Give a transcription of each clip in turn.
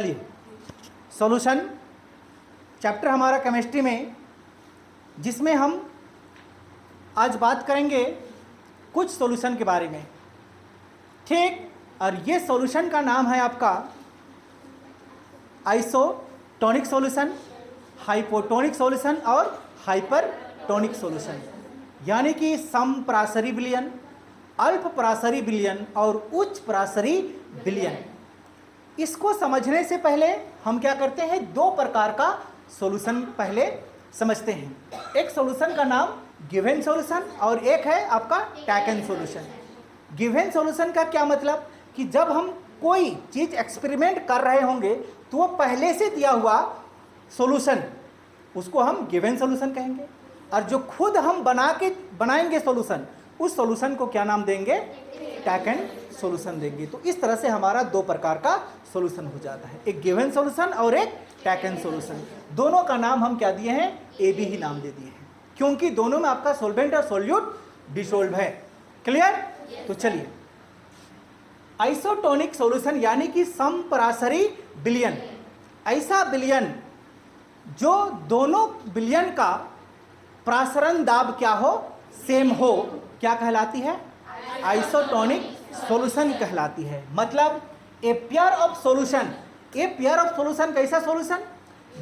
चलिए, solution chapter हमारा chemistry में, जिसमें हम आज बात करेंगे कुछ सॉल्यूशन के बारे में, ठीक। और ये सॉल्यूशन का नाम है आपका आइसोटोनिक सॉल्यूशन, हाइपोटोनिक सॉल्यूशन और हाइपरटोनिक सॉल्यूशन, यानी कि समपराशरी विलयन, अल्प पराशरी विलयन और उच्च पराशरी विलयन। इसको समझने से पहले हम क्या करते हैं, दो प्रकार का सॉल्यूशन पहले समझते हैं। एक सॉल्यूशन का नाम गिवन सॉल्यूशन और एक है आपका टैकन सॉल्यूशन। गिवन सॉल्यूशन का क्या मतलब कि जब हम कोई चीज़ एक्सपेरिमेंट कर रहे होंगे तो वो पहले से दिया हुआ सॉल्यूशन, उसको हम गिवन सॉल्यूशन कहेंगे, और जो खुद हम बनाएंगे सॉल्यूशन, उस सॉल्यूशन को क्या नाम देंगे, टैकन सॉल्यूशन देंगे। तो इस तरह से हमारा दो प्रकार का सॉल्यूशन हो जाता है, एक गिवन सॉल्यूशन और एक टैकन सॉल्यूशन। दोनों का नाम हम क्या दिए हैं, ए बी ही नाम दे दिए हैं, क्योंकि दोनों में आपका सॉल्वेंट और सॉल्यूट डिसॉल्व है। क्लियर? तो चलिए, आइसोटोनिक सॉल्यूशन यानी कि समपराशरी विलयन, ऐसा विलयन जो दोनों विलयन का प्रासरण दाब क्या हो, सेम हो, क्या कहलाती है, आइसोटोनिक सॉल्यूशन कहलाती है। मतलब a pair of solution, a pair of solution कैसा solution,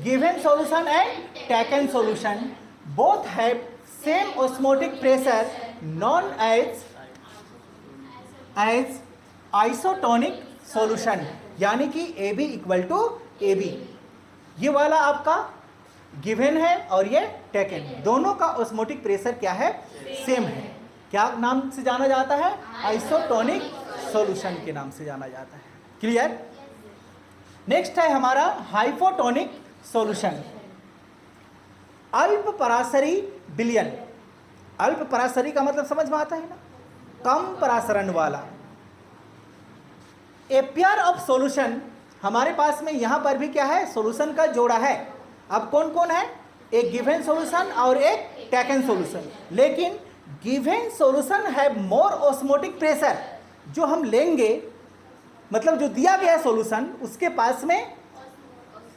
given solution and taken solution, both have same osmotic pressure known as isotonic solution, यानी कि A B equal to A B. ये वाला आपका given है और ये टैकन, दोनों का ऑस्मोटिक प्रेशर क्या है, सेम है। क्या नाम से जाना जाता है, आइसोटोनिक सॉल्यूशन के नाम से जाना जाता है। क्लियर? नेक्स्ट है हमारा हाइपोटोनिक सॉल्यूशन, अल्प पराशरी विलयन। अल्प पराशरी का मतलब समझ में आता है ना, कम परासरण वाला। ए पेयर ऑफ सॉल्यूशन, हमारे पास में यहां पर भी क्या है, सॉल्यूशन का जोड़ा है। अब कौन कौन है, एक गिवन सॉल्यूशन और एक टैकन सॉल्यूशन। लेकिन गिवन सॉल्यूशन है मोर ऑस्मोटिक प्रेशर, जो हम लेंगे, मतलब जो दिया गया सॉल्यूशन उसके पास में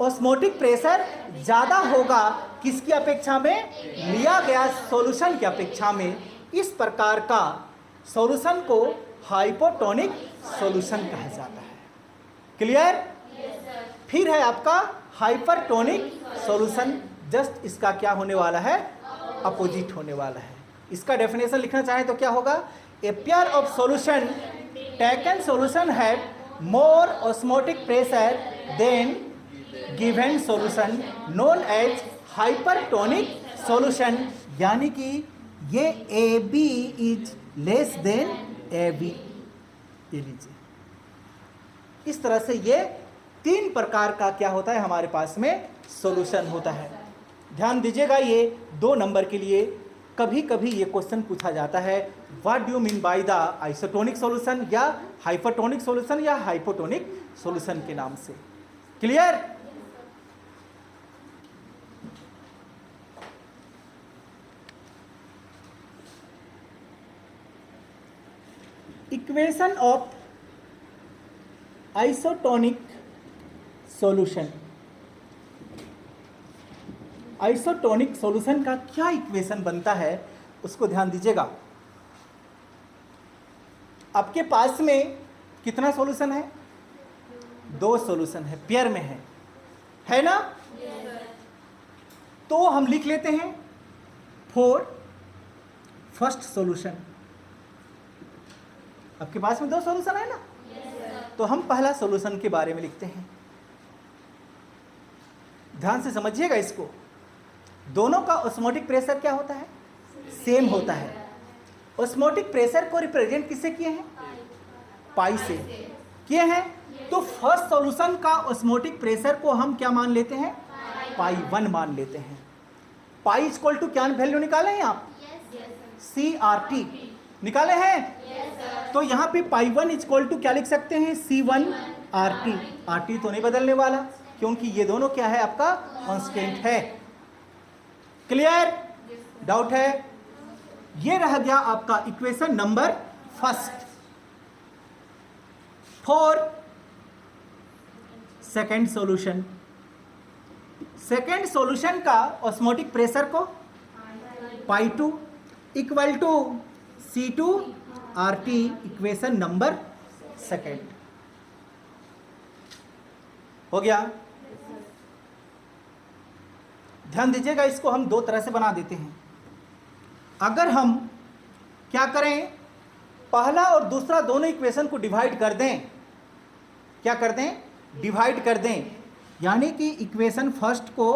ऑस्मोटिक प्रेशर ज़्यादा होगा किसकी अपेक्षा में, लिया गया सॉल्यूशन की अपेक्षा में। इस प्रकार का सॉल्यूशन को हाइपोटोनिक सॉल्यूशन कहा जाता है। क्लियर? फिर है आपका हाइपरटोनिक सॉल्यूशन, जस्ट इसका क्या होने वाला है, अपोजिट होने वाला है। इसका डेफिनेशन लिखना चाहें तो क्या होगा, a pair of solution taken solution है more osmotic pressure than given solution known as hypertonic solution, यानी कि ये A B is less than A B. ये लीजिए, इस तरह से ये तीन प्रकार का क्या होता है हमारे पास में सॉल्यूशन होता है। ध्यान दीजिएगा, ये 2 नंबर के लिए कभी कभी ये क्वेश्चन पूछा जाता है, what do you mean by the isotonic solution, या हाइपरटोनिक सॉल्यूशन या हाइपोटोनिक सॉल्यूशन के नाम से। Clear? Equation of isotonic solution, isotonic solution का क्या इक्वेशन बनता है उसको ध्यान दीजिएगा। आपके पास में कितना सॉल्यूशन है, 2 सॉल्यूशन है, पेयर में है ना। तो हम लिख लेते हैं फॉर फर्स्ट सॉल्यूशन। आपके पास में 2 सॉल्यूशन है ना, तो हम पहला सॉल्यूशन के बारे में लिखते हैं। ध्यान से समझिएगा इसको, दोनों का ऑस्मोटिक प्रेशर क्या होता है, सेम होता है। ऑस्मोटिक प्रेशर को रिप्रेजेंट किससे किए हैं, पाई से किए हैं। तो फर्स्ट सॉल्यूशन का ऑस्मोटिक प्रेशर को हम क्या मान लेते हैं, पाई 1 मान लेते हैं। पाई इक्वल टू क्या वैल्यू निकाले हैं आप, CRT निकाले हैं। तो यहाँ पे पाई 1 इक्वल टू क्या लिख सकते हैं, C1RT। RT तो नहीं बदलने वाला, क्योंकि ये दोनों क्या है, आपका कांस्टेंट है। क्लियर? डाउट है? ये रह गया आपका equation number first. For second solution. Second solution का ऑस्मोटिक प्रेशर को pi 2 equal to C2RT equation number second. हो गया। ध्यान दीजिएगा, इसको हम दो तरह से बना देते हैं। अगर हम क्या करें, पहला और दूसरा दोनों इक्वेशन को डिवाइड कर दें, क्या कर दें, डिवाइड कर दें, यानी कि इक्वेशन फर्स्ट को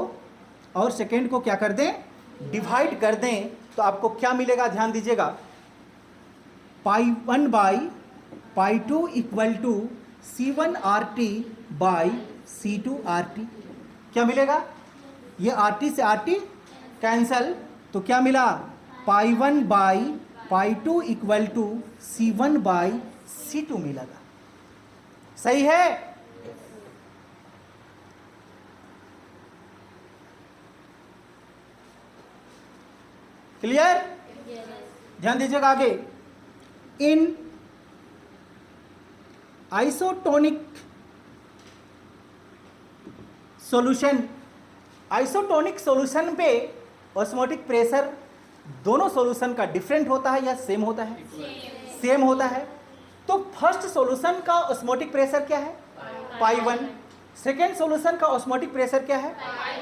और सेकेंड को क्या कर दें, डिवाइड कर दें, तो आपको क्या मिलेगा, ध्यान दीजिएगा, pi 1 by pi 2 equal to C1RT by C2RT। क्या मिलेगा, ये RT से RT कैंसल, तो क्या मिला, pi 1 by pi 2 equal to C1 by C2 मिलेगा। सही है। क्लियर? ध्यान दीजिएगा आगे। In isotonic solution, isotonic solution पे ऑस्मोटिक प्रेशर दोनों सॉल्यूशन का डिफरेंट होता है या सेम होता है? सेम होता है। तो फर्स्ट सॉल्यूशन का ऑस्मोटिक प्रेशर क्या है, पाई 1। सेकेंड सॉल्यूशन का ऑस्मोटिक प्रेशर क्या है,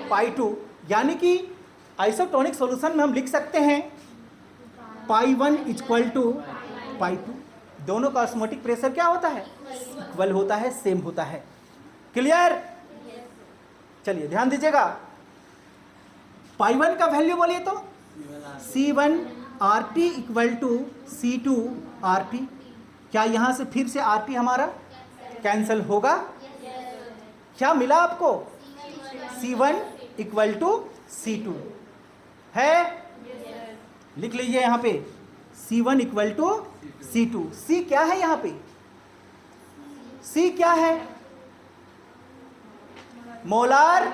पाई 2। यानी कि आइसोटोनिक सॉल्यूशन में हम लिख सकते हैं पाई 1 इक्वल टू पाई 2। दोनों का ऑस्मोटिक प्रेशर क्या होता है, इक्वल होता है, सेम होता है। क्लियर? चलिए ध्यान दीजिएगा, पाई 1 का वैल्यू बोलिए तो C1RT इक्वल टू C2RT। क्या यहां से फिर से RT हमारा कैंसिल होगा? क्या मिला आपको, C1 इक्वल टू C2 है। लिख लीजिए यहां पे C1 equal to C2। C क्या है यहां पे, C क्या है, मोलार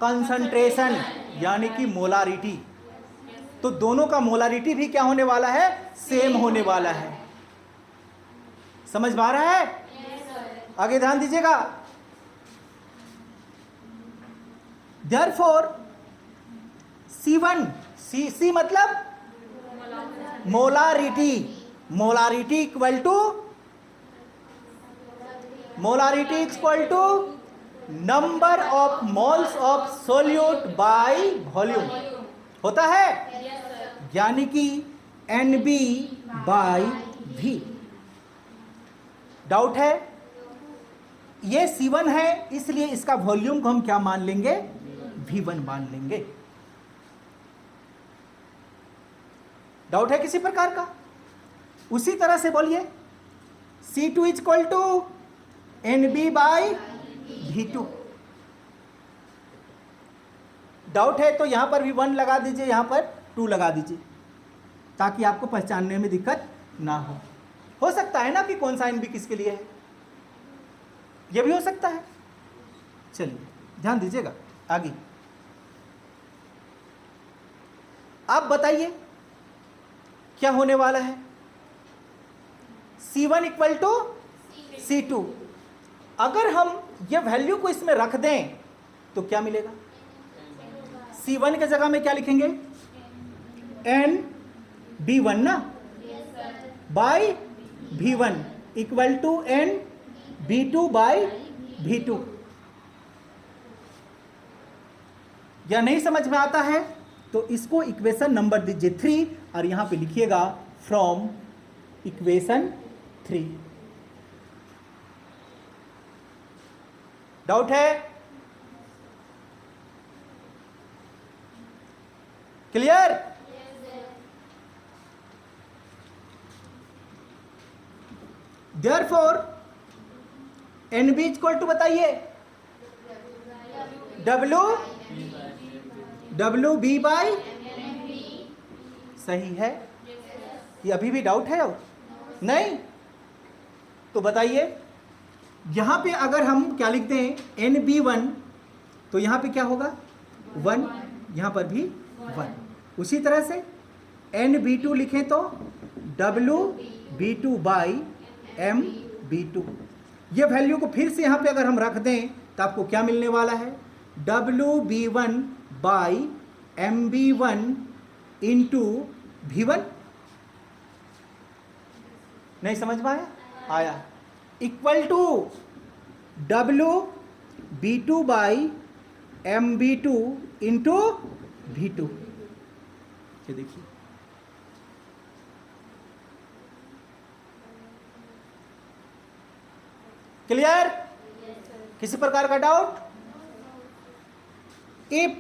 कंसंट्रेशन, यानी कि मोलारिटी। तो दोनों का मोलारिटी भी क्या होने वाला है, सेम होने वाला है। समझ में आ रहा है? आगे ध्यान दीजिएगा। देयरफॉर C1, C मतलब molarity, molarity equal to, molarity equal to number of moles of solute by volume होता है, यानी कि NB बाई V। डाउट है? ये C1 है, इसलिए इसका वॉल्यूम को हम क्या मान लेंगे, V1 मान लेंगे। डाउट है किसी प्रकार का? उसी तरह से बोलिए C2 equal to NB by V2। Doubt है तो यहां पर भी 1 लगा दीजिए, यहां पर 2 लगा दीजिए, ताकि आपको पहचानने में दिक्कत ना हो सकता है ना कि कौन सा NB किसके लिए है, यह भी हो सकता है। चलिए ध्यान दीजिएगा आगे। आप बताइए क्या होने वाला है, C1 इक्वल टू C2। अगर हम ये वैल्यू को इसमें रख दें तो क्या मिलेगा, C1 के जगह में क्या लिखेंगे, NB1 ना, by V1 equal to NB2 by V2। या नहीं समझ में आता है तो इसको इक्वेशन नंबर दीजिए 3 और यहां पे लिखिएगा फ्रॉम इक्वेशन 3। डाउट है? Clear? Therefore NB equal to बताइए WB बाई, सही है। ये अभी भी डाउट है और नहीं? तो बताइए, यहां पे अगर हम क्या लिखते हैं NB1, तो यहां पे क्या होगा 1, यहां पर भी 1। उसी तरह से NB2 लिखें तो WB2 बाई MB2। ये वैल्यू को फिर से यहां पे अगर हम रख दें तो आपको क्या मिलने वाला है, WB1 by MB1 into V1। नहीं समझ में आया? Equal to WB2 by MB2 into V2। ये देखिए, क्लियर? किसी प्रकार का doubt? If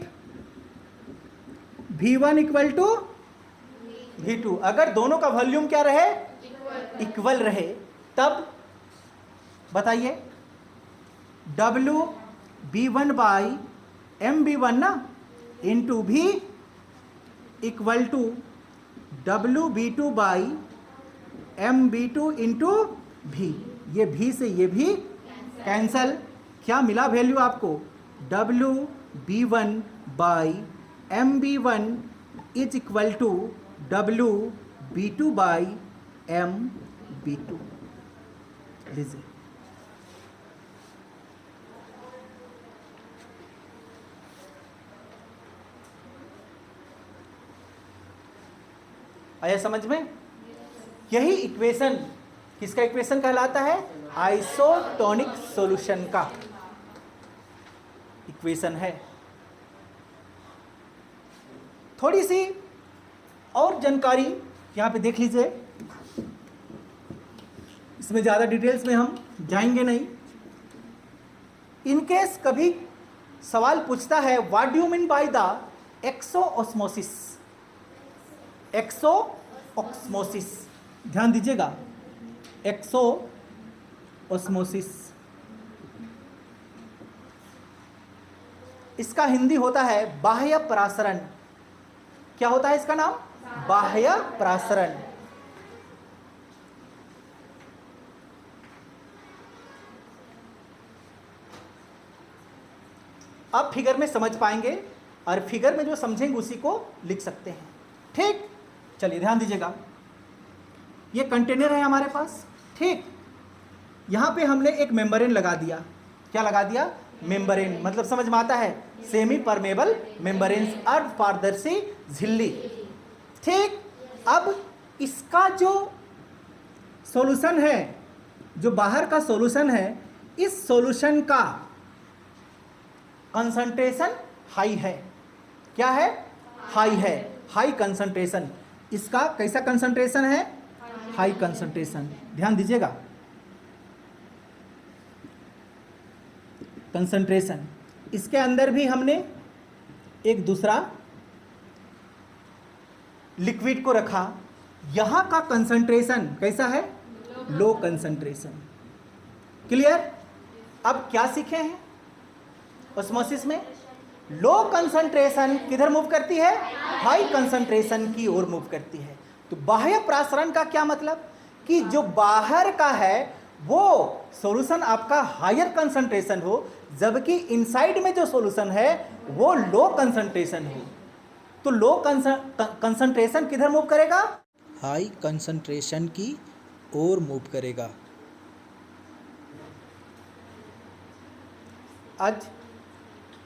V1 equal to V2, अगर दोनों का वॉल्यूम क्या रहे, इक्वल रहे, तब बताइए WB1 बाई MB1 ना into V equal to WB2 by MB2 into V। ये V से ये भी कैंसल, क्या मिला वैल्यू आपको, WB1 by MB1 is equal to WB2 by MB2। लीजिए, आया समझ में? यही इक्वेशन किसका इक्वेशन कहलाता है, आइसोटोनिक सॉल्यूशन का इक्वेशन है। थोड़ी सी और जानकारी यहां पे देख लीजिए, इसमें ज्यादा डिटेल्स में हम जाएंगे नहीं। इनकेस कभी सवाल पूछता है what do you mean by the exosmosis, exosmosis, ध्यान दीजिएगा, एक्सोऑस्मोसिस इसका हिंदी होता है बाह्य परासरण। क्या होता है इसका नाम, बाह्य परासरण। अब फिगर में समझ पाएंगे, और फिगर में जो समझेंगे उसी को लिख सकते हैं। ठीक, चलिए ध्यान दीजिएगा, ये कंटेनर है हमारे पास, ठीक। यहां पे हमने एक मेम्ब्रेन लगा दिया। क्या लगा दिया, मेम्ब्रेन, मतलब समझ में आता है, सेमी परमेबल मेम्ब्रेन, अर्धपारदर्शी झिल्ली, ठीक। अब इसका जो सॉल्यूशन है, जो बाहर का सॉल्यूशन है, इस सॉल्यूशन का कंसंट्रेशन हाई है। क्या है, हाई है, हाई कंसंट्रेशन। इसका कैसा कंसंट्रेशन है, हाई कंसंट्रेशन। ध्यान दीजिएगा, कंसंट्रेशन। इसके अंदर भी हमने एक दूसरा लिक्विड को रखा, यहां का कंसंट्रेशन कैसा है, लो कंसंट्रेशन। क्लियर? अब क्या सीखे हैं ऑस्मोसिस में, लो कंसंट्रेशन किधर मूव करती है, हाई कंसंट्रेशन की ओर मूव करती है। तो बाह्य परासरण का क्या मतलब, कि जो बाहर का है वो सॉल्यूशन आपका हायर कंसंट्रेशन हो, जबकि इनसाइड में जो सॉल्यूशन है वो लो कंसंट्रेशन हो। तो लो कंसंट्रेशन किधर मूव करेगा, हाई कंसंट्रेशन की ओर मूव करेगा। आज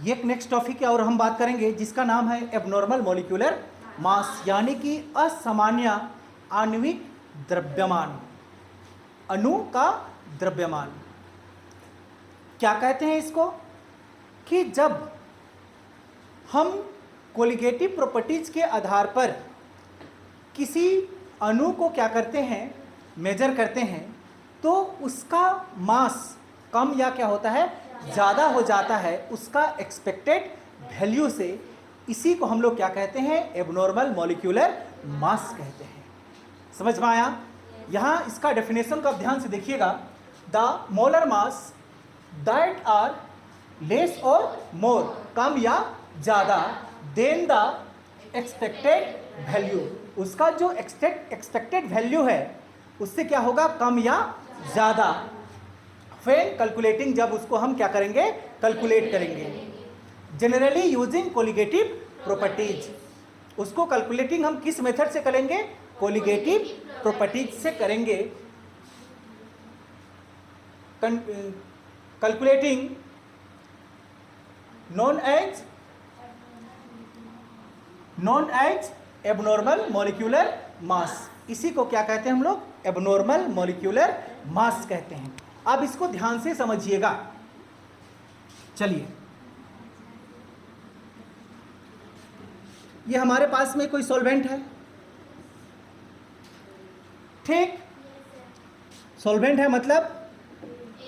ये एक नेक्स्ट टॉपिक है और हम बात करेंगे जिसका नाम है एबनॉर्मल मॉलिक्यूलर मास, यानी कि असामान्य आणविक द्रव्यमान, अणु का द्रव्यमान। क्या कहते हैं इसको, कि जब हम कोलिगेटिव प्रॉपर्टीज के आधार पर किसी अणु को क्या करते हैं, मेजर करते हैं, तो उसका मास कम या क्या होता है, ज़्यादा हो जाता है उसका एक्सपेक्टेड वैल्यू से। इसी को हम लोग क्या कहते हैं, एबनॉर्मल मॉलिक्यूलर मास कहते हैं। समझ में आया? यहाँ इसका डेफिनेशन को आप ध्यान से देखिएगा, the molar mass that are less और मोर, कम या ज़्यादा, देन द एक्सपेक्टेड वैल्यू, उसका जो एक्सपेक्टेड वैल्यू है उससे क्या होगा, कम या ज़्यादा। व्हेन कैलकुलेटिंग, जब उसको हम क्या करेंगे, कैलकुलेट करेंगे। जनरली यूजिंग कोलिगेटिव प्रॉपर्टीज, उसको कैलकुलेटिंग हम किस मेथड से करेंगे, कोलिगेटिव प्रॉपर्टीज से करेंगे। Calculating known as abnormal molecular mass. इसी को क्या कहते हैं हम लोग? एबनॉर्मल मॉलिक्यूलर मास कहते हैं। अब इसको ध्यान से समझिएगा। चलिए, ये हमारे पास में कोई सॉल्वेंट है, ठीक? सॉल्वेंट है मतलब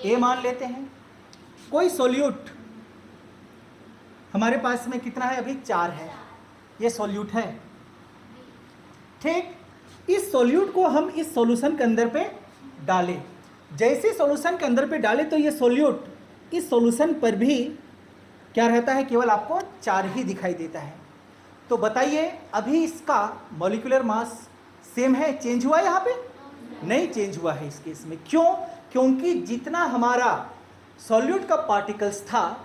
ए मान लेते हैं। कोई सॉल्यूट हमारे पास में कितना है? अभी 4 है। ये सॉल्यूट है, ठीक? इस सॉल्यूट को हम इस सॉल्यूशन के अंदर पे डालें। जैसे सॉल्यूशन के अंदर पे डालें तो ये सॉल्यूट इस सॉल्यूशन पर भी क्या रहता है? केवल आपको 4 ही दिखाई देता है। तो बताइए, अभी इसका मॉलिक्यूलर मास सेम है? चेंज हुआ यहाँ पे? नहीं चेंज हुआ है इस केस में। क्यों? क्योंकि जितना हमारा सॉल्यूट का पार्टिकल्स था,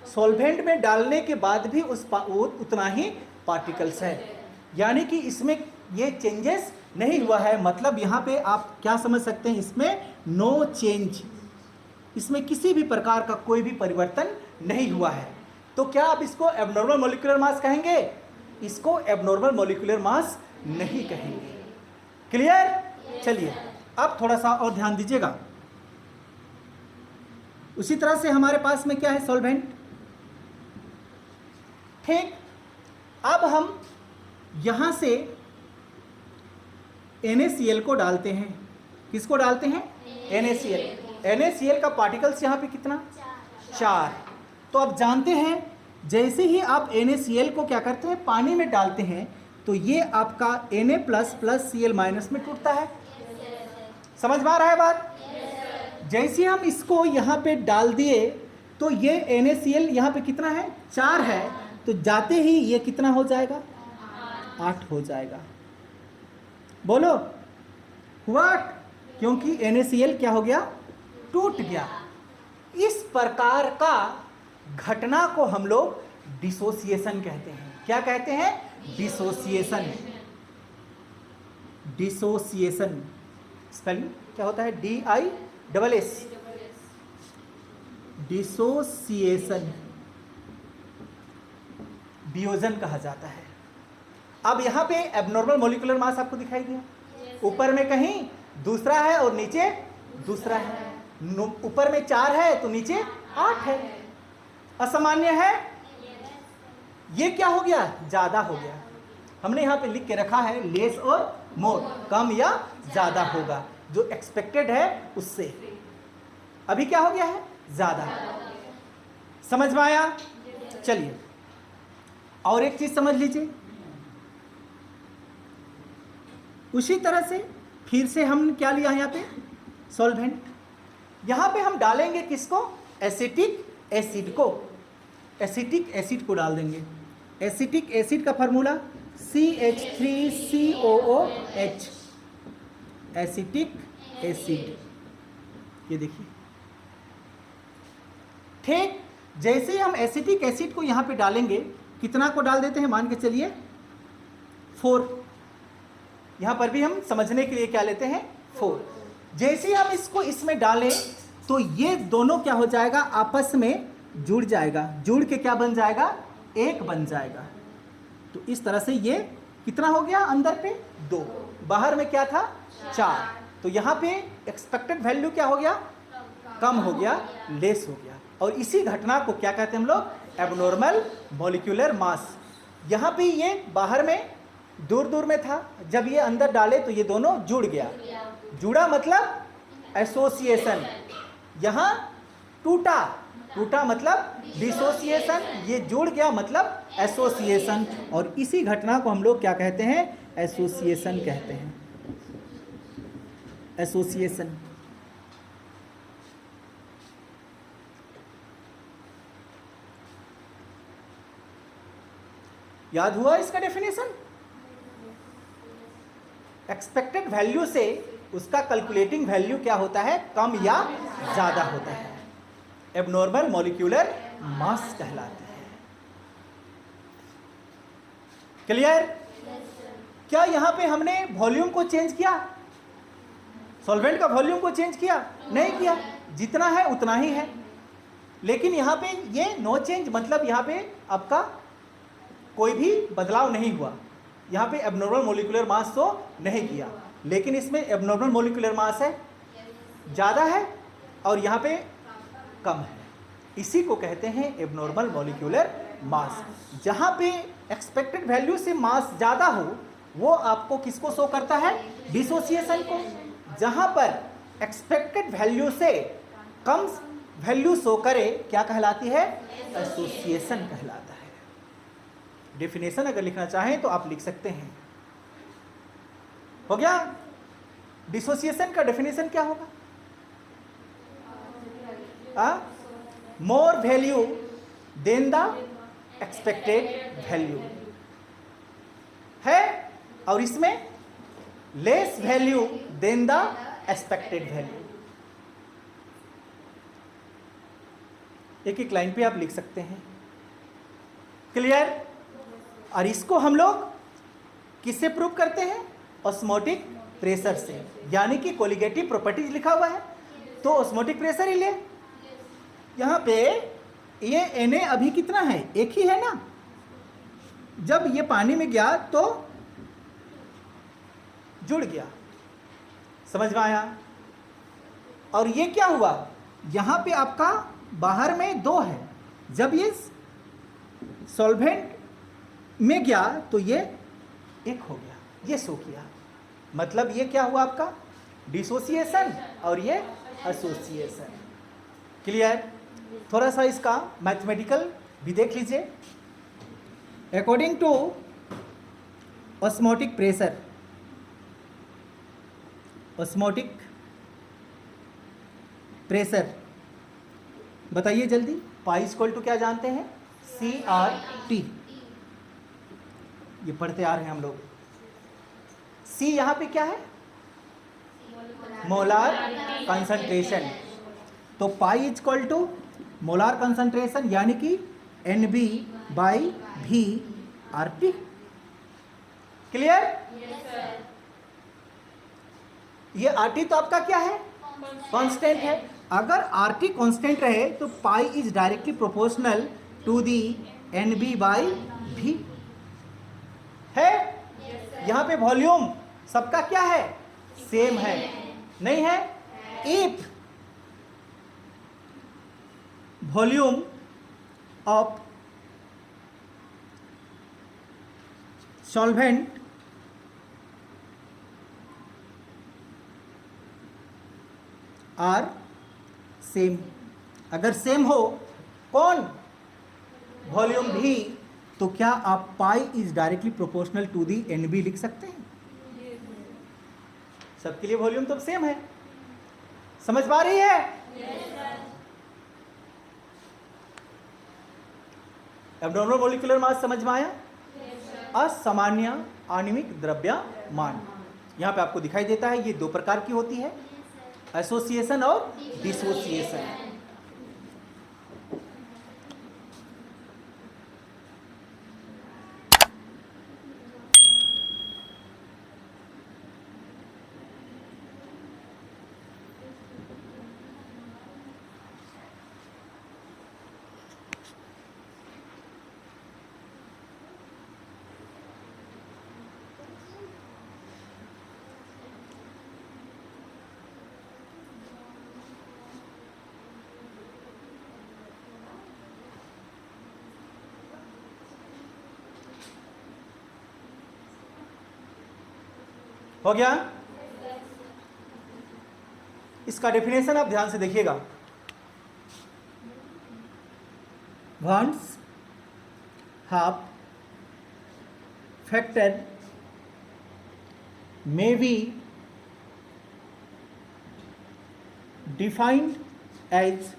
सॉल्वेंट में डालने के बाद भी उतना ही पार्टिकल्स है। यानी कि इसमें ये चेंजेस नहीं हुआ है। मतलब यहाँ पे आप क्या समझ सकते हैं? इसमें नो चेंज, इसमें किसी भी प्रकार का कोई भी परिवर्तन नहीं हुआ है। तो क्या आप इसको एबनॉर्मल मॉलिक्यूलर मास कहेंगे? इसको एबनॉर्मल मॉलिक्यूलर मास नहीं कहेंगे। क्लियर? चलिए, अब थोड़ा सा और ध्यान दीजिएगा। उसी तरह से हमारे पास में क्या है? सॉल्वेंट, ठीक? अब हम यहां से NaCl को डालते हैं। किसको डालते हैं? NaCl। NaCl का पार्टिकल्स यहां पे कितना? 4। तो आप जानते हैं, जैसे ही आप NaCl को क्या करते हैं? पानी में डालते हैं, तो ये आपका Na++ Cl- में टूटता है। समझ में आ रहा है बात? जैसे हम इसको यहाँ पे डाल दिए तो ये NaCl यहाँ पे कितना है? 4 है। तो जाते ही ये कितना हो जाएगा? 8 हो जाएगा। बोलो, हुआ? क्योंकि NaCl क्या हो गया? टूट गया। इस प्रकार का घटना को हम लोग डिसोसिएशन कहते हैं। क्या कहते हैं? डिसोसिएशन। डिसोसिएशन स्पेलिंग क्या होता है? DISS। डिसोसिएशन, वियोजन कहा जाता है। अब यहाँ पे एबनॉर्मल मॉलिक्यूलर मास आपको दिखाई दिया। ऊपर में कहीं दूसरा है और नीचे दूसरा है। ऊपर में 4 है तो नीचे 8 है। असामान्य है, ये क्या हो गया? ज़्यादा हो गया। हमने यहाँ पे लिख के रखा है लेस और मोर, कम या ज़्यादा होगा, जो एक्सपेक्टेड है उससे। अभी क्या हो गया है? ज़्यादा। समझ में आया? चलिए, और एक चीज़ समझ लीजिए। उसी तरह से फिर से हम क्या लिया है यहाँ पे? सॉल्वेंट। यहाँ पे हम डालेंगे किसको? एसिटिक एसिड को। एसिटिक एसिड को डाल देंगे। एसिटिक एसिड का फार्मूला CH3COOH। एसिटिक एसिड, ये देखिए, ठीक? जैसे ही हम एसिटिक एसिड को यहाँ पे डालेंगे, कितना को डाल देते हैं? मान के चलिए 4। यहाँ पर भी हम समझने के लिए क्या लेते हैं? 4। जैसे ही हम इसको इसमें डालें तो ये दोनों क्या हो जाएगा? आपस में जुड़ जाएगा। जुड़ के क्या बन जाएगा? एक बन जाएगा। तो इस तरह से ये कितना हो गया? अंदर पे 2, बाहर में क्या था? 4। तो यहाँ पे एक्सपेक्टेड वैल्यू क्या हो गया? कम हो गया, लेस हो गया। और इसी घटना को क्या कहते हैं हम लोग? एबनॉर्मल मॉलिक्यूलर मास। यहाँ पे ये बाहर में दूर दूर में था, जब ये अंदर डाले तो ये दोनों जुड़ गया। जुड़ा मतलब एसोसिएशन। यहाँ टूटा, टूटा मतलब डिसोसिएशन। ये जुड़ गया मतलब एसोसिएशन। और इसी घटना को हम लोग क्या कहते हैं? एसोसिएशन कहते हैं। एसोसिएशन। याद हुआ इसका डेफिनेशन? एक्सपेक्टेड वैल्यू से उसका कैलकुलेटिंग वैल्यू क्या होता है? कम या ज़्यादा होता है। एबनॉर्मल मॉलिक्यूलर मास कहलाते हैं। क्लियर? क्या यहाँ पे हमने वॉल्यूम को चेंज किया? सॉल्वेंट का वॉल्यूम को चेंज किया? नहीं किया। जितना है उतना ही है। लेकिन यहाँ पे ये नो चेंज, मतलब यहाँ पे आपका कोई भी बदलाव नहीं हुआ, यहाँ पे एबनॉर्मल मोलिकुलर मास तो नहीं किया, लेकिन इसमें एबनॉर्मल मोलिकुलर मास है ज़्यादा है और यहाँ पे कम है, इसी को कहते हैं एबनॉर्मल मॉलिक्यूलर मास। जहाँ पे एक्सपेक्टेड वैल्यू से मास ज़्यादा हो वो आपको किसको शो करता है, डिसोसिएशन को। जहाँ पर एक्सपेक्टेड वैल्यू से कम वैल्यू शो करे क्या कहलाती है, एसोसिएशन कहलाता है। डेफिनेशन अगर लिखना चाहें तो आप लिख सकते हैं। हो गया, डिसोसिएशन का डेफिनेशन क्या होगा, more value than the expected value है, और इसमें less value than the expected value. एक एक लाइन पे आप लिख सकते हैं। क्लियर? और इसको हम लोग किससे प्रूव करते हैं, ऑस्मोटिक प्रेशर से, यानी कि कोलिगेटिव प्रॉपर्टीज लिखा हुआ है तो ऑस्मोटिक प्रेशर ही ले। यहाँ पे ये Na अभी कितना है, एक ही है ना, जब ये पानी में गया तो जुड़ गया, समझ में आया। और ये क्या हुआ, यहाँ पे आपका बाहर में 2 है, जब ये सॉल्वेंट में गया तो ये 1 हो गया, ये शो किया, मतलब ये क्या हुआ आपका, डिसोसिएशन और ये एसोसिएशन। क्लियर? थोड़ा सा इसका मैथमेटिकल भी देख लीजिए। According to osmotic pressure, osmotic pressure बताइए जल्दी, पाई इक्वल टू क्या जानते हैं, CRT, ये पढ़ते आ रहे हैं हम लोग। C यहाँ पे क्या है, मोलार कंसंट्रेशन, तो pi equal to molar concentration यानी कि NB/V/RT। क्लियर? ये RT तो आपका क्या है, कांस्टेंट है। अगर RT कांस्टेंट रहे तो pi is directly proportional to the NB/V है। यहाँ पे वॉल्यूम सबका क्या है, सेम है, नहीं है। If volume of solvent are same, अगर सेम हो कौन, वॉल्यूम भी, तो क्या आप pi is directly proportional to the NB लिख सकते हैं। सबके लिए वॉल्यूम तो सेम है, समझ पा रही है। एब्नॉर्मल मोलिकुलर मास समझ में आया। असामान्य आणविक द्रव्यमान यहाँ पे आपको दिखाई देता है, ये 2 प्रकार की होती है, एसोसिएशन और डिसोसिएशन। हो गया। इसका डेफिनेशन आप ध्यान से देखिएगा। Van't Hoff factor may be defined as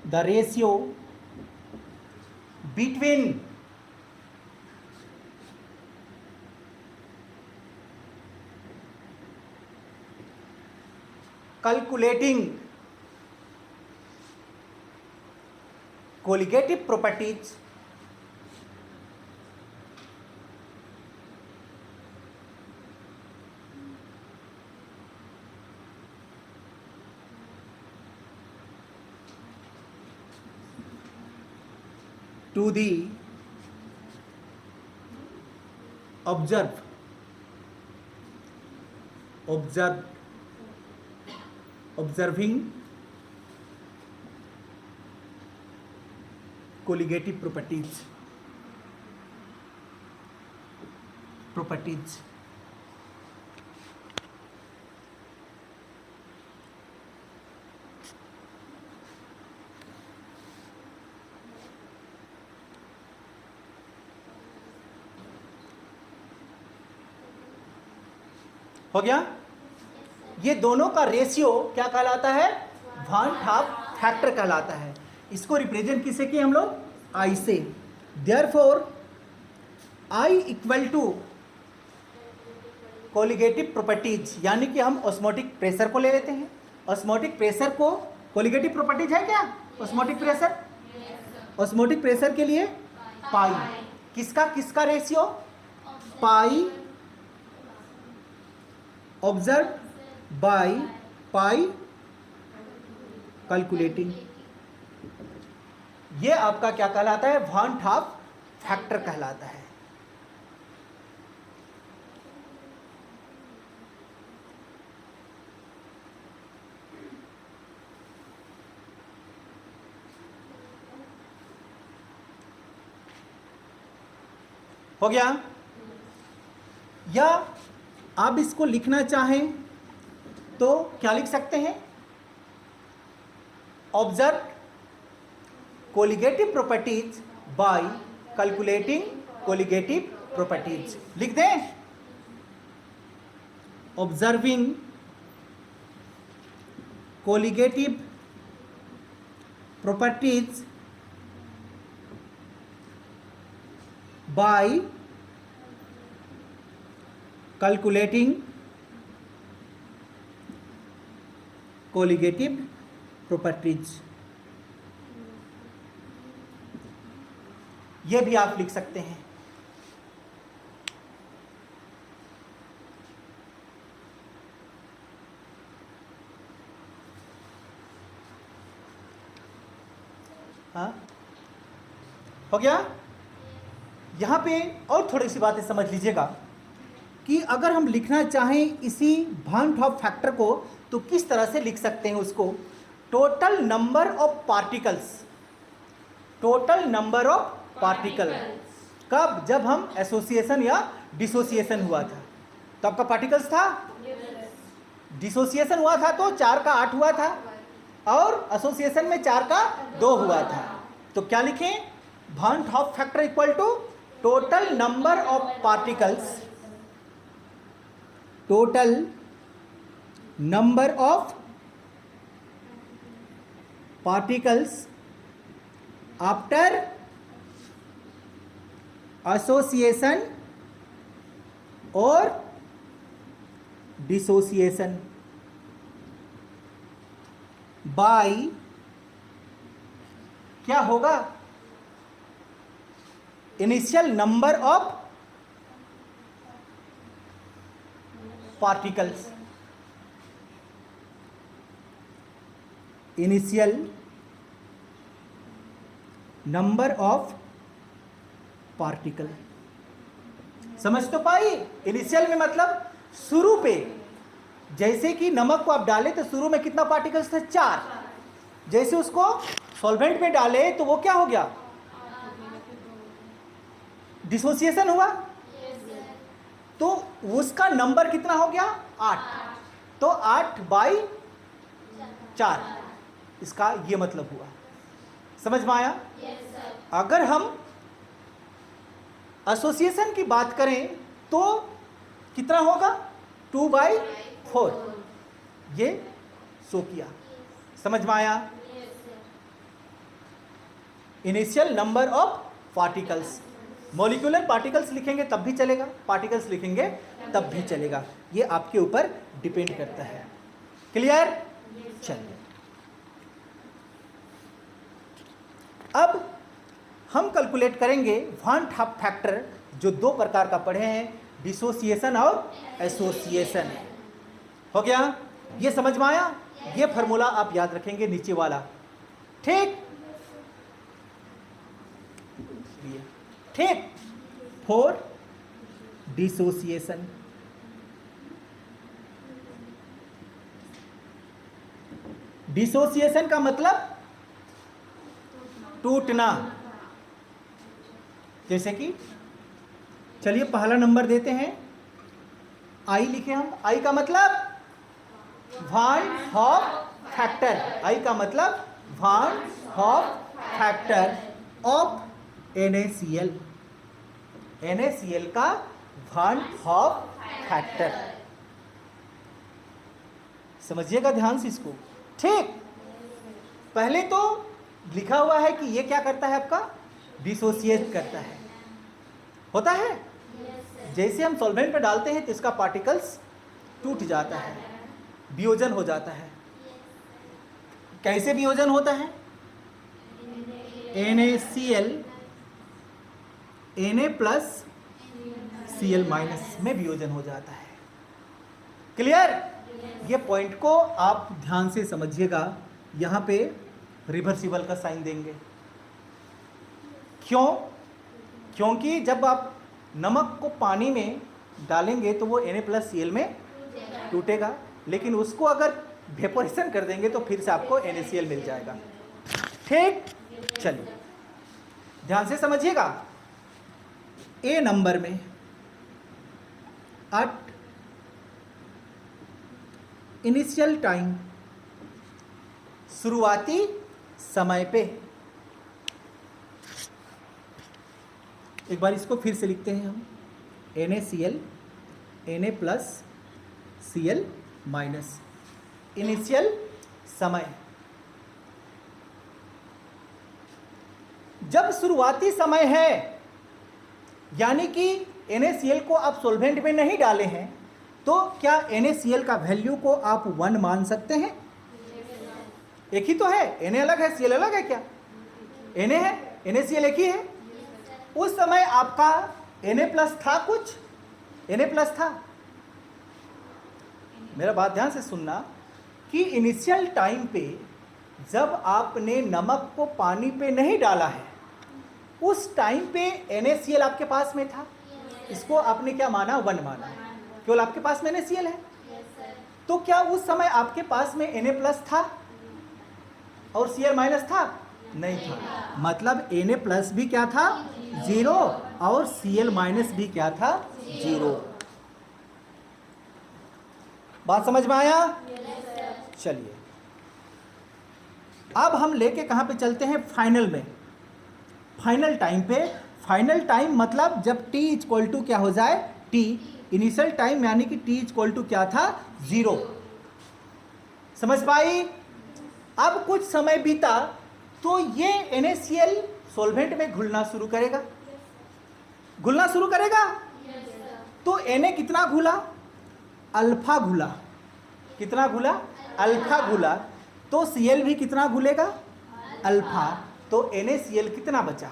the ratio between calculating colligative properties to the observing colligative properties हो गया। ये दोनों का रेशियो क्या कहलाता है? वन हाफ फैक्टर कहलाता है। इसको रिप्रेजेंट किसे किए हम लोग? आई से। Therefore i equal to colligative properties, यानी कि हम ऑस्मोटिक प्रेशर को ले लेते हैं। ऑस्मोटिक प्रेशर को कोलिगेटिव प्रॉपर्टीज है क्या? ऑस्मोटिक प्रेशर, ऑस्मोटिक प्रेशर के लिए पाई। किसका किसका ratio? Pi observe by pi calculating. ये आपका क्या कहलाता है? वन हाफ फैक्टर कहलाता है। हो गया। या आप इसको लिखना चाहें तो क्या लिख सकते हैं? Observe colligative properties bye calculating colligative properties लिख दें। Observing colligative properties bye calculating colligative properties. ये भी आप लिख सकते हैं। हाँ, हो गया। यहां पे और थोड़ी सी बातें समझ लीजिएगा कि अगर हम लिखना चाहें इसी वन हाफ फैक्टर को तो किस तरह से लिख सकते हैं उसको? Total number of particles, total number of particle. कब? जब हम एसोसिएशन या डिसोसिएशन हुआ था तो आपका पार्टिकल्स था। डिसोसिएशन हुआ था तो 4 का 8 हुआ था और एसोसिएशन में 4 का 2 हुआ था। तो क्या लिखें? Van't Hoff factor equal to total number of particles, total number of particles after association और डिसोसिएशन बाय क्या होगा? Initial number of particles, initial number of particle. समझ तो पाई? इनिशियल में मतलब शुरू पे, जैसे कि नमक को आप डाले तो शुरू में कितना पार्टिकल्स थे? 4। जैसे उसको सॉल्वेंट में डाले तो वो क्या हो गया? डिसोसिएशन हुआ तो उसका नंबर कितना हो गया? 8। तो 8/4 इसका ये मतलब हुआ। समझ में आया? अगर हम एसोसिएशन की बात करें तो कितना होगा? 2/4। ये शो किया। समझ में आया? Initial number of particles. Molecular particles लिखेंगे तब भी चलेगा, पार्टिकल्स लिखेंगे तब भी चलेगा, ये आपके ऊपर डिपेंड करता है। क्लियर? चलिए अब हम कैलकुलेट करेंगे वन हाफ फैक्टर, जो 2 प्रकार का पढ़े हैं, डिसोसिएशन और एसोसिएशन। हो गया? ये समझ में आया? ये फार्मूला आप याद रखेंगे नीचे वाला। ठीक? ठीक। 4 डिसोसिएशन। डिसोसिएशन का मतलब टूटना। जैसे कि चलिए पहला नंबर देते हैं, आई लिखे हम। आई का मतलब वान हॉफ फैक्टर। आई का मतलब van Hoff factor of NaCl। NaCl का वान हॉफ फैक्टर। समझिएगा ध्यान से इसको, ठीक। पहले तो लिखा हुआ है कि ये क्या करता है, आपका डिसोसिएट करता है, होता है। जैसे हम सॉल्वेंट में डालते हैं तो इसका पार्टिकल्स टूट जाता है, वियोजन हो जाता है। कैसे वियोजन होता है? NaCl Na plus Cl minus में वियोजन हो जाता है। क्लियर? ये पॉइंट को आप ध्यान से समझिएगा। यहां पे रिवर्सिबल का साइन देंगे। क्यों? क्योंकि जब आप नमक को पानी में डालेंगे तो वो Na प्लस Cl में टूटेगा, लेकिन उसको अगर वेपोरेशन कर देंगे तो फिर से आपको NaCl मिल जाएगा। ठीक, चलिए ध्यान से समझिएगा। ए नंबर में एट इनिशियल टाइम, शुरुआती समय पे, एक बार इसको फिर से लिखते हैं हम। NaCl Na plus Cl minus, initial समय। जब शुरुआती समय है, यानी कि NaCl को आप सॉल्वेंट में नहीं डाले हैं, तो क्या NaCl का वैल्यू को आप 1 मान सकते हैं? एक ही तो है, Na अलग है Cl अलग है क्या? Na है, NaCl एक ही है। उस समय आपका Na प्लस था, कुछ Na प्लस था। मेरा बात ध्यान से सुनना कि इनिशियल टाइम पे जब आपने नमक को पानी पे नहीं डाला है, उस टाइम पे NaCl आपके पास में था। इसको आपने क्या माना? 1 माना। केवल आपके पास में NaCl है। तो क्या उस समय आपके पास में Na प्लस था और Cl माइनस था? नहीं था। मतलब Na प्लस भी क्या था? 0, और Cl माइनस भी क्या था? 0। बात समझ में आया? चलिए अब हम लेके कहां पे चलते हैं? फाइनल में, फाइनल टाइम पे। फाइनल टाइम मतलब जब t इक्वल टू क्या हो जाए? t। इनिशियल टाइम यानी कि t इक्वल टू क्या था? 0। समझ पाई? अब कुछ समय बीता तो ये NaCl सॉल्वेंट में घुलना शुरू करेगा। घुलना शुरू करेगा तो Na कितना घुला? अल्फा घुला। कितना घुला? अल्फा घुला। तो Cl भी कितना घुलेगा? अल्फा। तो NaCl कितना बचा?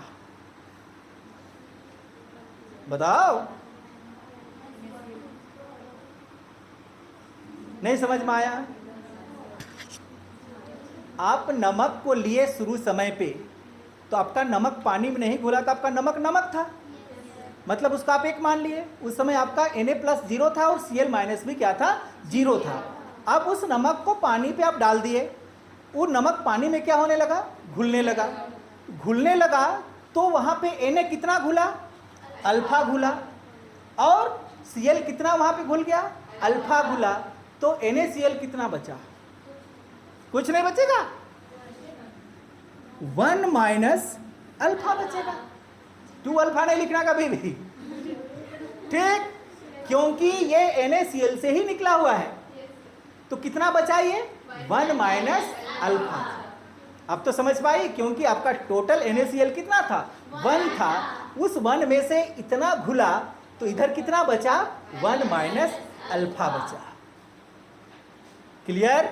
बताओ। नहीं समझ में आया? आप नमक को लिए शुरू समय पे, तो आपका नमक पानी में नहीं घुला था, आपका नमक नमक था, मतलब उसका आप 1 मान लिए। उस समय आपका Na प्लस 0 था और Cl माइनस भी क्या था? 0 था। अब उस नमक को पानी पे आप डाल दिए, वो नमक पानी में क्या होने लगा? घुलने लगा। घुलने लगा तो वहाँ पे Na कितना घुला? अल्फा घुला। और Cl कितना वहाँ पे घुल गया? अल्फा घुला। तो NaCl कितना बचा? कुछ नहीं बचेगा, 1 माइनस अल्फा बचेगा। 2 अल्फा नहीं लिखना कभी भी, ठीक? क्योंकि ये NaCl से ही निकला हुआ है। तो कितना बचा ये? 1 माइनस अल्फा। अब तो समझ पाई? क्योंकि आपका टोटल NaCl कितना था? 1 था। उस 1 में से इतना घुला तो इधर कितना बचा? 1 माइनस अल्फा बचा। क्लियर?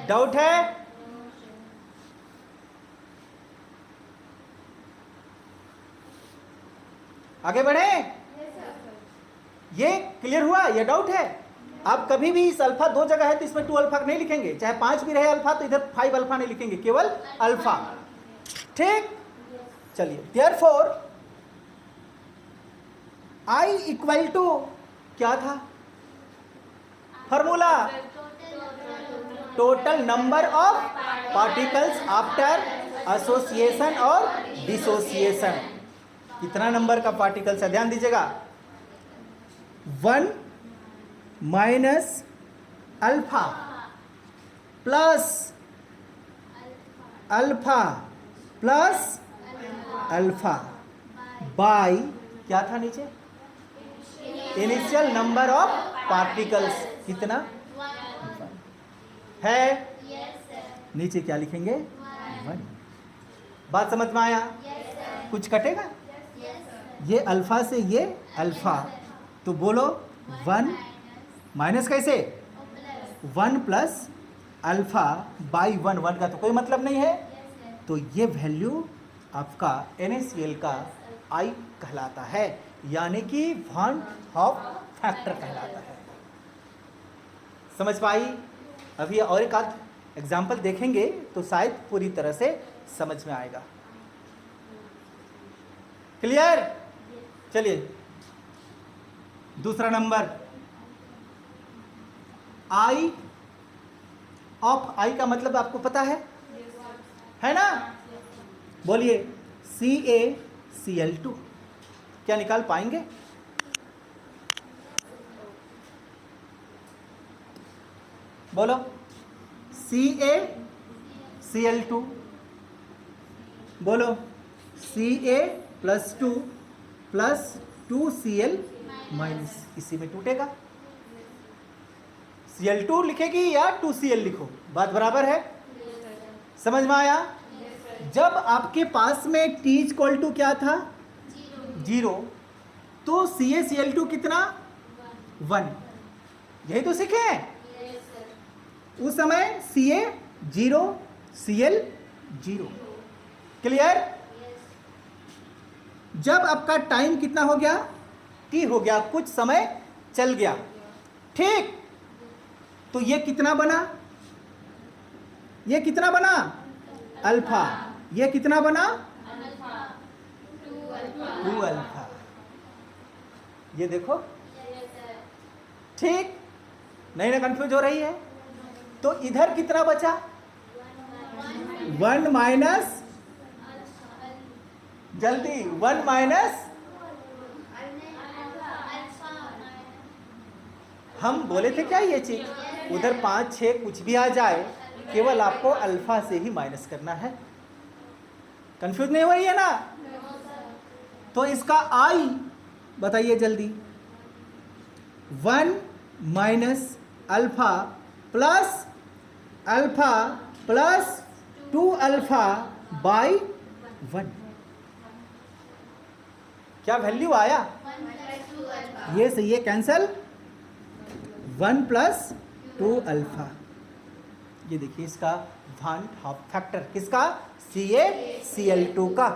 डाउट है? आगे बढ़े? ये क्लियर हुआ? ये डाउट है? आप कभी भी इस अल्फा 2 जगह है तो इसमें 2 अल्फा नहीं लिखेंगे, चाहे 5 भी रहे अल्फा तो इधर 5 अल्फा नहीं लिखेंगे, केवल अल्फा। ठीक? चलिए, देयरफॉर आई इक्वल टू क्या था formula? Total number of particles after association और डिसोसिएशन। कितना नंबर का पार्टिकल्स है, ध्यान दीजिएगा। 1 minus alpha plus alpha plus alpha by क्या था नीचे? इनिशियल नंबर ऑफ पार्टिकल्स कितना है? नीचे क्या लिखेंगे? 1। बात समझ में आया? कुछ कटेगा? ये अल्फा से ये अल्फा, तो बोलो 1 माइनस कैसे? 1 प्लस अल्फा बाई 1 का तो कोई मतलब नहीं है, तो ये वैल्यू आपका NaCl का I कहलाता है, यानी कि वॉन हॉफ फैक्टर कहलाता है। समझ पाई? अभी और एक आध एग्जाम्पल देखेंगे तो शायद पूरी तरह से समझ में आएगा। क्लियर? चलिए दूसरा नंबर, आई ऑफ, आई का मतलब आपको पता है ना? बोलिए CaCl2 क्या निकाल पाएंगे? बोलो CaCl2, बोलो Ca plus 2 plus 2Cl minus, इसी में टूटेगा। Cl2 लिखेगी या 2Cl लिखो, बात बराबर है। समझ में आया? जब आपके पास में T इक्वल टू क्या था? 0, तो CaCl2 कितना? 1। यही तो सीखे हैं उस समय, Ca 0 Cl 0। क्लियर? जब आपका टाइम कितना हो गया? T हो गया, कुछ समय चल गया, ठीक, तो ये कितना बना? ये कितना बना? अल्फा। ये कितना बना? 2 अल्फा। ये देखो, ठीक, नहीं ना? कंफ्यूज हो रही है? तो इधर कितना बचा? 1 माइनस, जल्दी 1 माइनस, हम बोले थे क्या ये चीज? उधर 5 6 कुछ भी आ जाए, केवल आपको अल्फा से ही माइनस करना है। कंफ्यूज नहीं हो रही है ना? तो इसका आई बताइए जल्दी। 1 minus alpha plus alpha plus 2 alpha by 1, क्या वैल्यू आया? ये सही है, कैंसल। 1 प्लस 2 अल्फा, ये देखिए इसका वन हाफ फैक्टर किसका? CaCl2 का।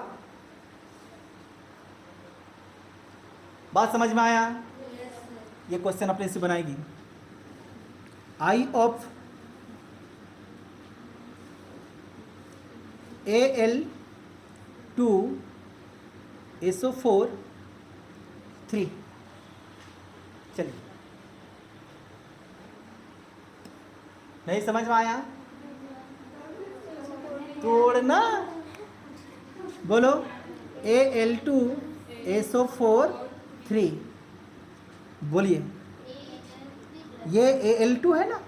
बात समझ में आया? ये क्वेश्चन अपने से बनाएगी। आई ऑफ Al2 SO4 3, चलिए, नहीं समझ में आया? तोड़ना, बोलो Al2 SO4 3, बोलिए। ये Al2 है ना,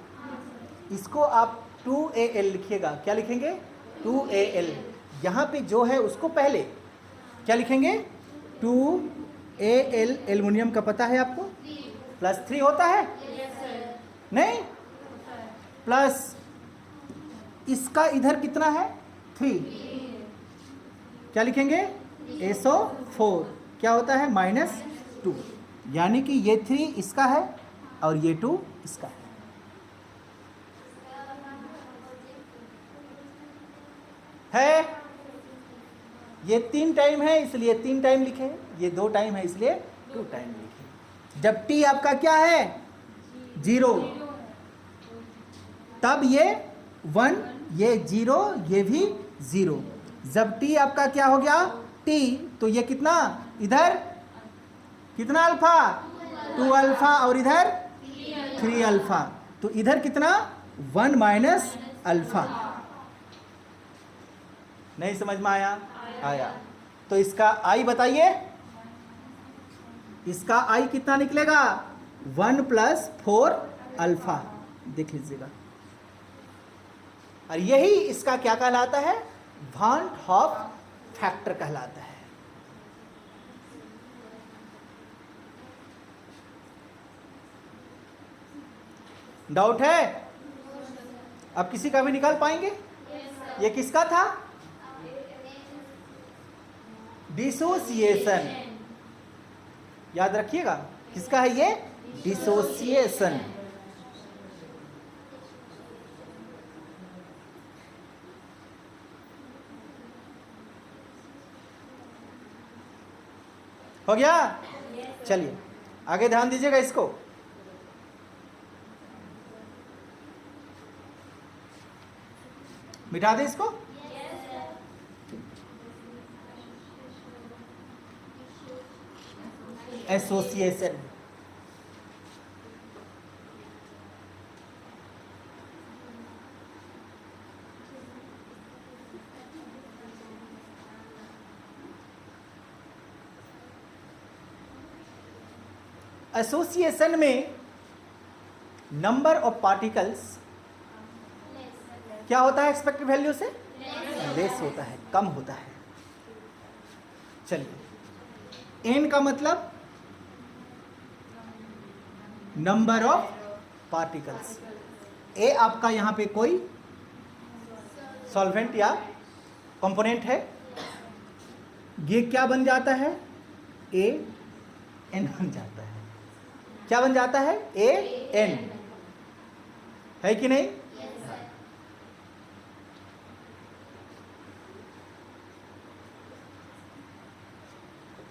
इसको आप 2Al लिखिएगा। क्या लिखेंगे? 2Al। यहाँ पे जो है उसको पहले क्या लिखेंगे? 2Al, एल्युमिनियम का पता है आपको? प्लस 3 होता है, नहीं? प्लस इसका इधर कितना है? 3, क्या लिखेंगे? SO4 क्या होता है? -2, यानी कि ये 3 इसका है और ये 2 इसका है। ये 3 टाइम है इसलिए 3 टाइम लिखे, ये 2 टाइम है इसलिए 2 टाइम लिखे। जब T आपका क्या है? 0, तब ये 1, ये 0, ये भी 0। जब T आपका क्या हो गया? T, तो ये कितना? इधर कितना अल्फा, 2 अल्फा, और इधर 3 अल्फा, तो इधर कितना 1 माइनस अल्फा। नहीं समझ में आया? आया। तो इसका आई बताइए, इसका आई कितना निकलेगा, 1 प्लस 4 अल्फा, देख लीजिएगा। और यही इसका क्या कहलाता है, वान हॉफ फैक्टर कहलाता है। डाउट है? अब किसी का भी निकाल पाएंगे? ये किसका था, डिसोसिएशन, याद रखिएगा, किसका है ये, डिसोसिएशन। हो गया? चलिए आगे ध्यान दीजिएगा इसको। मिटा दे इसको। एसोसिएशन, एसोसिएशन में नंबर ऑफ पार्टिकल्स क्या होता है, एक्सपेक्टेड वैल्यू से लेस होता है, कम होता है। चलिए, एन का मतलब नंबर ऑफ पार्टिकल्स। ए आपका यहां पे कोई सॉल्वेंट या कंपोनेंट है, ये क्या बन जाता है, ए एन बन जाता है। क्या बन जाता है, ए एन, है कि नहीं?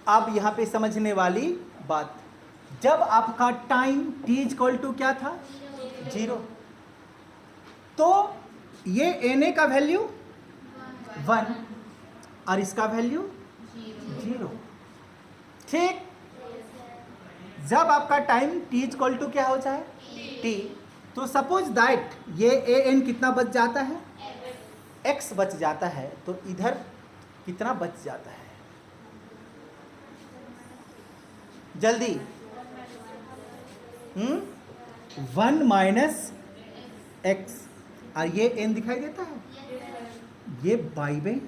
अब यहां पे समझने वाली बात, जब आपका टाइम t इक्वल टू क्या था, 0, तो ये Na का वैल्यू 1 और इसका वैल्यू 0, ठीक। जब आपका टाइम t इक्वल टू क्या हो जाए, t, तो सपोज दैट ये an कितना बच जाता है, x बच जाता है, तो इधर कितना बच जाता है, जल्दी, 1 माइनस एक्स, और ये n दिखाई देता है, ये बाई में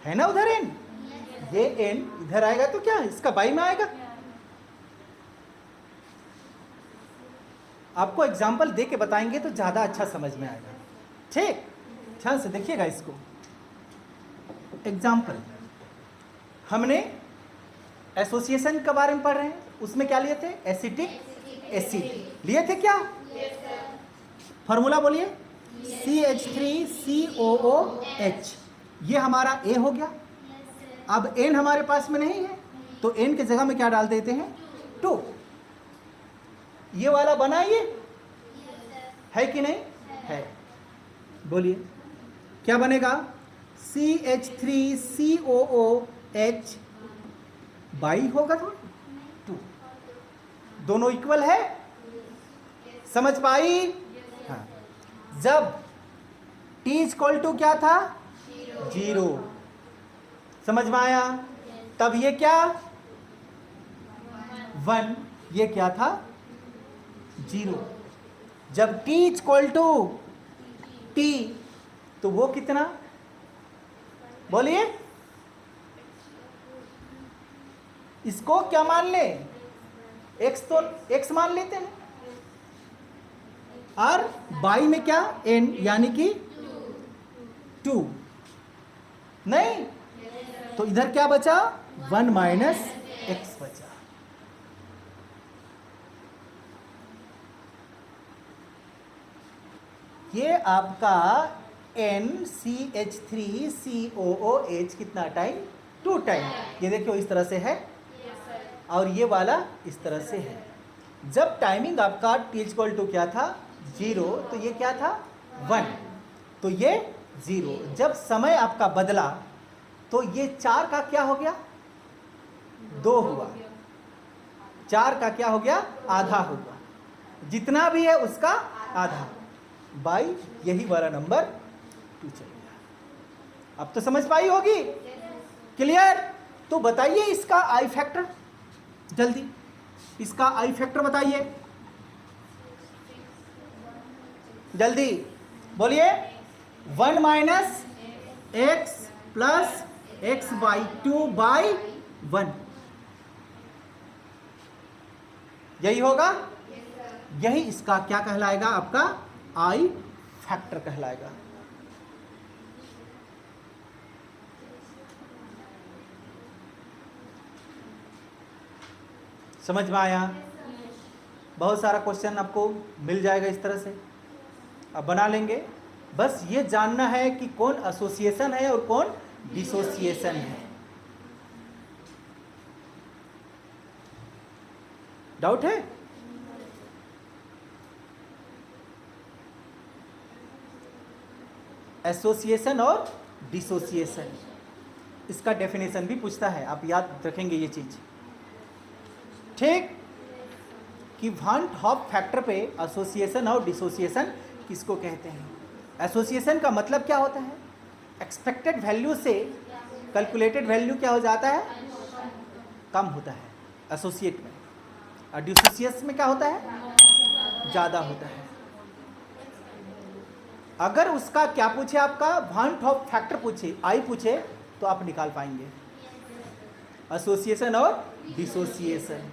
है ना, उधर n, ये n इधर आएगा तो क्या इसका बाई में आएगा। आपको एग्जाम्पल दे के बताएंगे तो ज़्यादा अच्छा समझ में आएगा, ठीक। ध्यान से देखिएगा इसको। एग्जाम्पल, हमने एसोसिएशन के बारे में पढ़ रहे हैं, उसमें क्या लिए थे, एसिटिक एसिड लिए थे, क्या फॉर्मूला बोलिए, CH3COOH, ये हमारा A हो गया। अब N हमारे पास में नहीं है, तो N के जगह में क्या डाल देते हैं, 2। ये वाला बना, ये है कि नहीं है, बोलिए क्या बनेगा, CH3COOH बाई होगा तो 2, दोनों इक्वल है, समझ पाई? हाँ। जब t इक्वल टू क्या था, 0, समझ में आया? तब ये क्या 1, ये क्या था 0। जब t इक्वल टू t, तो वो कितना, बोलिए, इसको क्या मान ले, x, तो x मान लेते हैं, और बाई में क्या n, यानी कि 2, नहीं, तो इधर क्या बचा, 1 माइनस एक्स बचा। ये आपका NCH3COOH कितना टाइम, 2 टाइम, ये देखियो इस तरह से है, और ये वाला इस तरह से है। जब टाइमिंग आपका t इक्वल टू क्या था, 0, तो ये क्या था 1, तो ये 0। जब समय आपका बदला तो ये 4 का क्या हो गया, 2 हुआ, 4 का क्या हो गया, आधा हुआ, जितना भी है उसका आधा, बाई यही वाला नंबर 2 चल गया। अब तो समझ पाई होगी, क्लियर। तो बताइए इसका आई फैक्टर, जल्दी इसका आई फैक्टर बताइए, जल्दी बोलिए। 1 minus x plus x by 2 by 1, यही होगा, यही इसका क्या कहलाएगा, आपका आई फैक्टर कहलाएगा। समझ में आया? बहुत सारा क्वेश्चन आपको मिल जाएगा इस तरह से, अब बना लेंगे। बस ये जानना है कि कौन एसोसिएशन है और कौन डिसोसिएशन है। डाउट है? एसोसिएशन और डिसोसिएशन, इसका डेफिनेशन भी पूछता है, आप याद रखेंगे ये चीज, ठीक। कि वान हॉफ फैक्टर पे एसोसिएशन और डिसोसिएशन किसको कहते हैं। एसोसिएशन का मतलब क्या होता है, एक्सपेक्टेड वैल्यू से कैलकुलेटेड वैल्यू क्या हो जाता है, कम होता है एसोसिएट में, और डिसोसिएट में क्या होता है, ज़्यादा होता है। अगर उसका क्या पूछे, आपका वान हॉफ फैक्टर पूछे, आई पूछे, तो आप निकाल पाएंगे एसोसिएशन और डिसोसिएशन।